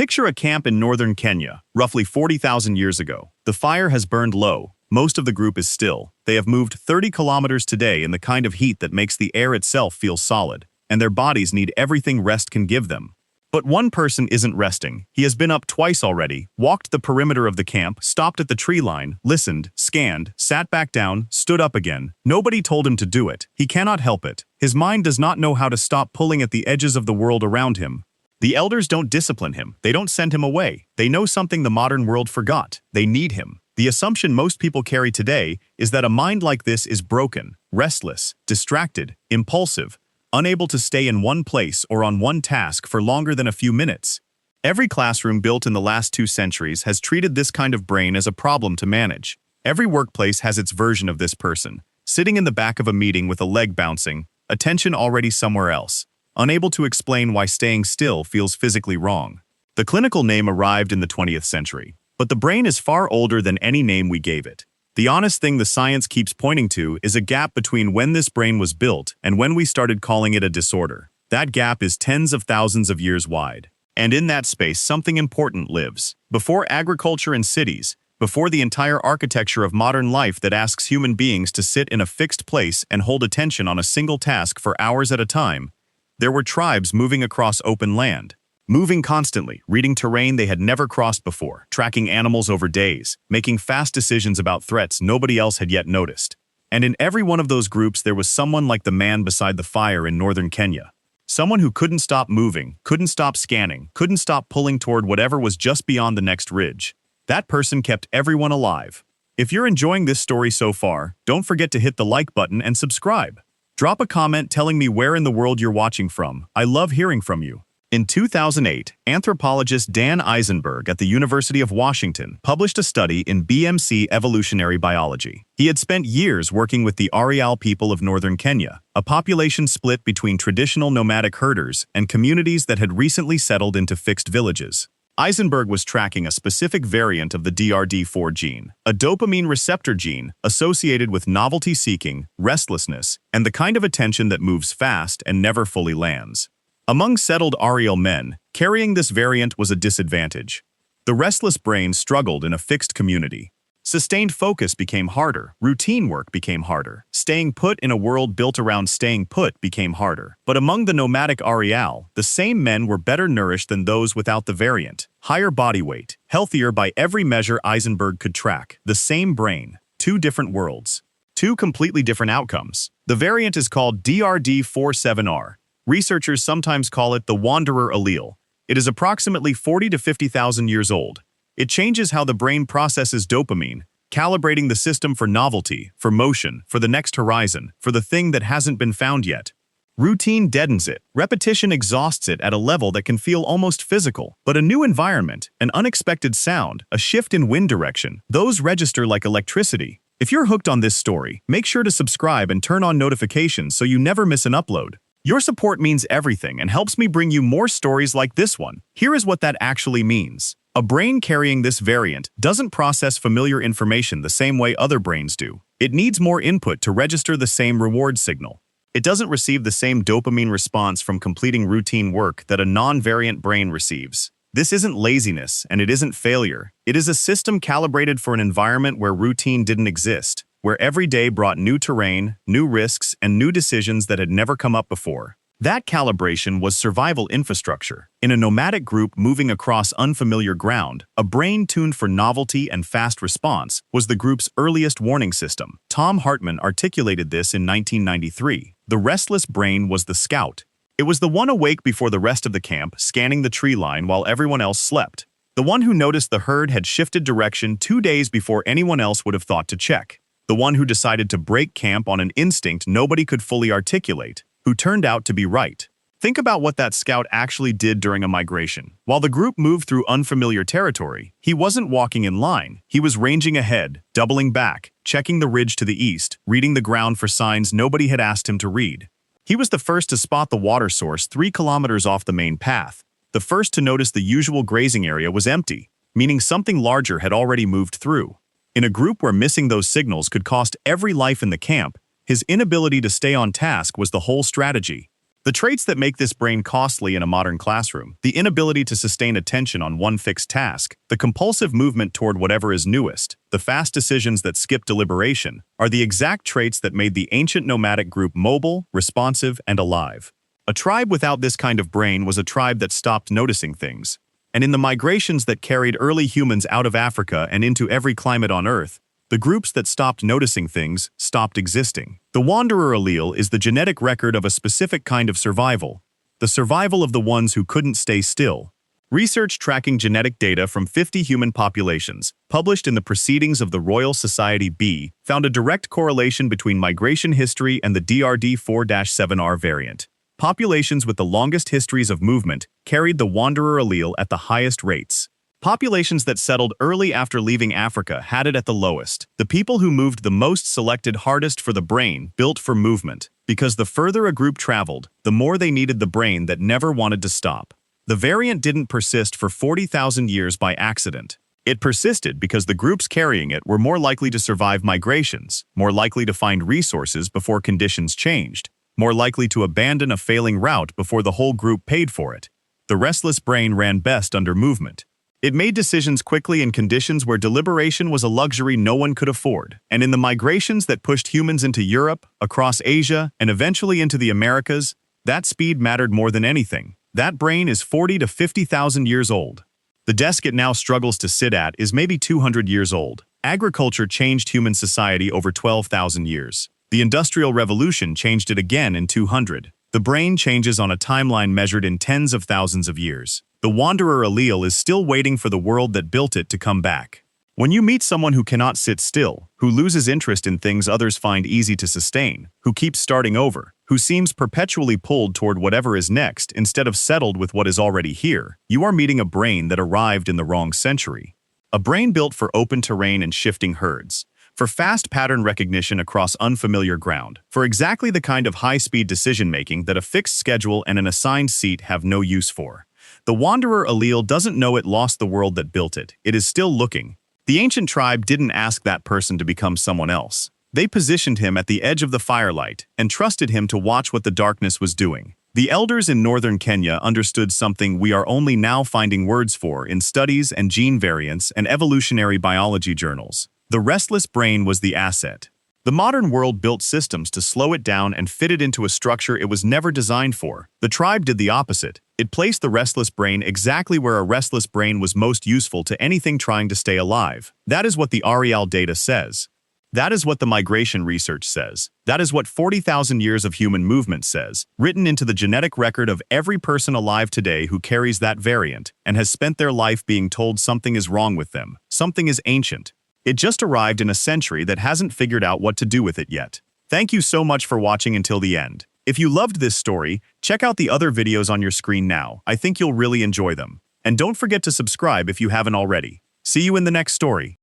Picture a camp in northern Kenya, roughly 40,000 years ago. The fire has burned low. Most of the group is still. They have moved 30 kilometers today in the kind of heat that makes the air itself feel solid, and their bodies need everything rest can give them. But one person isn't resting. He has been up twice already, walked the perimeter of the camp, stopped at the tree line, listened, scanned, sat back down, stood up again. Nobody told him to do it. He cannot help it. His mind does not know how to stop pulling at the edges of the world around him. The elders don't discipline him. They don't send him away. They know something the modern world forgot. They need him. The assumption most people carry today is that a mind like this is broken, restless, distracted, impulsive, unable to stay in one place or on one task for longer than a few minutes. Every classroom built in the last 2 centuries has treated this kind of brain as a problem to manage. Every workplace has its version of this person, sitting in the back of a meeting with a leg bouncing, attention already somewhere else, unable to explain why staying still feels physically wrong. The clinical name arrived in the 20th century, but the brain is far older than any name we gave it. The honest thing the science keeps pointing to is a gap between when this brain was built and when we started calling it a disorder. That gap is tens of thousands of years wide. And in that space, something important lives. Before agriculture and cities, before the entire architecture of modern life that asks human beings to sit in a fixed place and hold attention on a single task for hours at a time, there were tribes moving across open land. Moving constantly, reading terrain they had never crossed before, tracking animals over days, making fast decisions about threats nobody else had yet noticed. And in every one of those groups there was someone like the man beside the fire in northern Kenya. Someone who couldn't stop moving, couldn't stop scanning, couldn't stop pulling toward whatever was just beyond the next ridge. That person kept everyone alive. If you're enjoying this story so far, don't forget to hit the like button and subscribe. Drop a comment telling me where in the world you're watching from. I love hearing from you. In 2008, anthropologist Dan Eisenberg at the University of Washington published a study in BMC Evolutionary Biology. He had spent years working with the Ariaal people of northern Kenya, a population split between traditional nomadic herders and communities that had recently settled into fixed villages. Eisenberg was tracking a specific variant of the DRD4 gene, a dopamine receptor gene associated with novelty-seeking, restlessness, and the kind of attention that moves fast and never fully lands. Among settled Ariaal men, carrying this variant was a disadvantage. The restless brain struggled in a fixed community. Sustained focus became harder, routine work became harder, staying put in a world built around staying put became harder. But among the nomadic Ariaal, the same men were better nourished than those without the variant, higher body weight, healthier by every measure Eisenberg could track. The same brain, 2 different worlds, 2 completely different outcomes. The variant is called DRD47R. Researchers sometimes call it the wanderer allele. It is approximately 40 to 50,000 years old. It changes how the brain processes dopamine, calibrating the system for novelty, for motion, for the next horizon, for the thing that hasn't been found yet. Routine deadens it. Repetition exhausts it at a level that can feel almost physical. But a new environment, an unexpected sound, a shift in wind direction, those register like electricity. If you're hooked on this story, make sure to subscribe and turn on notifications so you never miss an upload. Your support means everything and helps me bring you more stories like this one. Here is what that actually means. A brain carrying this variant doesn't process familiar information the same way other brains do. It needs more input to register the same reward signal. It doesn't receive the same dopamine response from completing routine work that a non-variant brain receives. This isn't laziness and it isn't failure. It is a system calibrated for an environment where routine didn't exist, where every day brought new terrain, new risks, and new decisions that had never come up before. That calibration was survival infrastructure. In a nomadic group moving across unfamiliar ground, a brain tuned for novelty and fast response was the group's earliest warning system. Tom Hartman articulated this in 1993. The restless brain was the scout. It was the one awake before the rest of the camp, scanning the tree line while everyone else slept. The one who noticed the herd had shifted direction 2 days before anyone else would have thought to check. The one who decided to break camp on an instinct nobody could fully articulate, who turned out to be right. Think about what that scout actually did during a migration. While the group moved through unfamiliar territory, he wasn't walking in line. He was ranging ahead, doubling back, checking the ridge to the east, reading the ground for signs nobody had asked him to read. He was the first to spot the water source 3 kilometers off the main path. The first to notice the usual grazing area was empty, meaning something larger had already moved through. In a group where missing those signals could cost every life in the camp, his inability to stay on task was the whole strategy. The traits that make this brain costly in a modern classroom, the inability to sustain attention on one fixed task, the compulsive movement toward whatever is newest, the fast decisions that skip deliberation, are the exact traits that made the ancient nomadic group mobile, responsive, and alive. A tribe without this kind of brain was a tribe that stopped noticing things. And in the migrations that carried early humans out of Africa and into every climate on Earth, the groups that stopped noticing things stopped existing. The wanderer allele is the genetic record of a specific kind of survival, the survival of the ones who couldn't stay still. Research tracking genetic data from 50 human populations, published in the Proceedings of the Royal Society B, found a direct correlation between migration history and the DRD4-7R variant. Populations with the longest histories of movement carried the wanderer allele at the highest rates. Populations that settled early after leaving Africa had it at the lowest. The people who moved the most selected hardest for the brain built for movement, because the further a group traveled, the more they needed the brain that never wanted to stop. The variant didn't persist for 40,000 years by accident. It persisted because the groups carrying it were more likely to survive migrations, more likely to find resources before conditions changed, more likely to abandon a failing route before the whole group paid for it. The restless brain ran best under movement. It made decisions quickly in conditions where deliberation was a luxury no one could afford. And in the migrations that pushed humans into Europe, across Asia, and eventually into the Americas, that speed mattered more than anything. That brain is 40 to 50,000 years old. The desk it now struggles to sit at is maybe 200 years old. Agriculture changed human society over 12,000 years. The Industrial Revolution changed it again in 200. The brain changes on a timeline measured in tens of thousands of years. The wanderer allele is still waiting for the world that built it to come back. When you meet someone who cannot sit still, who loses interest in things others find easy to sustain, who keeps starting over, who seems perpetually pulled toward whatever is next instead of settled with what is already here, you are meeting a brain that arrived in the wrong century. A brain built for open terrain and shifting herds, for fast pattern recognition across unfamiliar ground, for exactly the kind of high-speed decision-making that a fixed schedule and an assigned seat have no use for. The wanderer allele doesn't know it lost the world that built it. It is still looking. The ancient tribe didn't ask that person to become someone else. They positioned him at the edge of the firelight and trusted him to watch what the darkness was doing. The elders in northern Kenya understood something we are only now finding words for in studies and gene variants and evolutionary biology journals. The restless brain was the asset. The modern world built systems to slow it down and fit it into a structure it was never designed for. The tribe did the opposite. It placed the restless brain exactly where a restless brain was most useful to anything trying to stay alive. That is what the Ariaal data says. That is what the migration research says. That is what 40,000 years of human movement says, written into the genetic record of every person alive today who carries that variant and has spent their life being told something is wrong with them, something is ancient. It just arrived in a century that hasn't figured out what to do with it yet. Thank you so much for watching until the end. If you loved this story, check out the other videos on your screen now. I think you'll really enjoy them. And don't forget to subscribe if you haven't already. See you in the next story.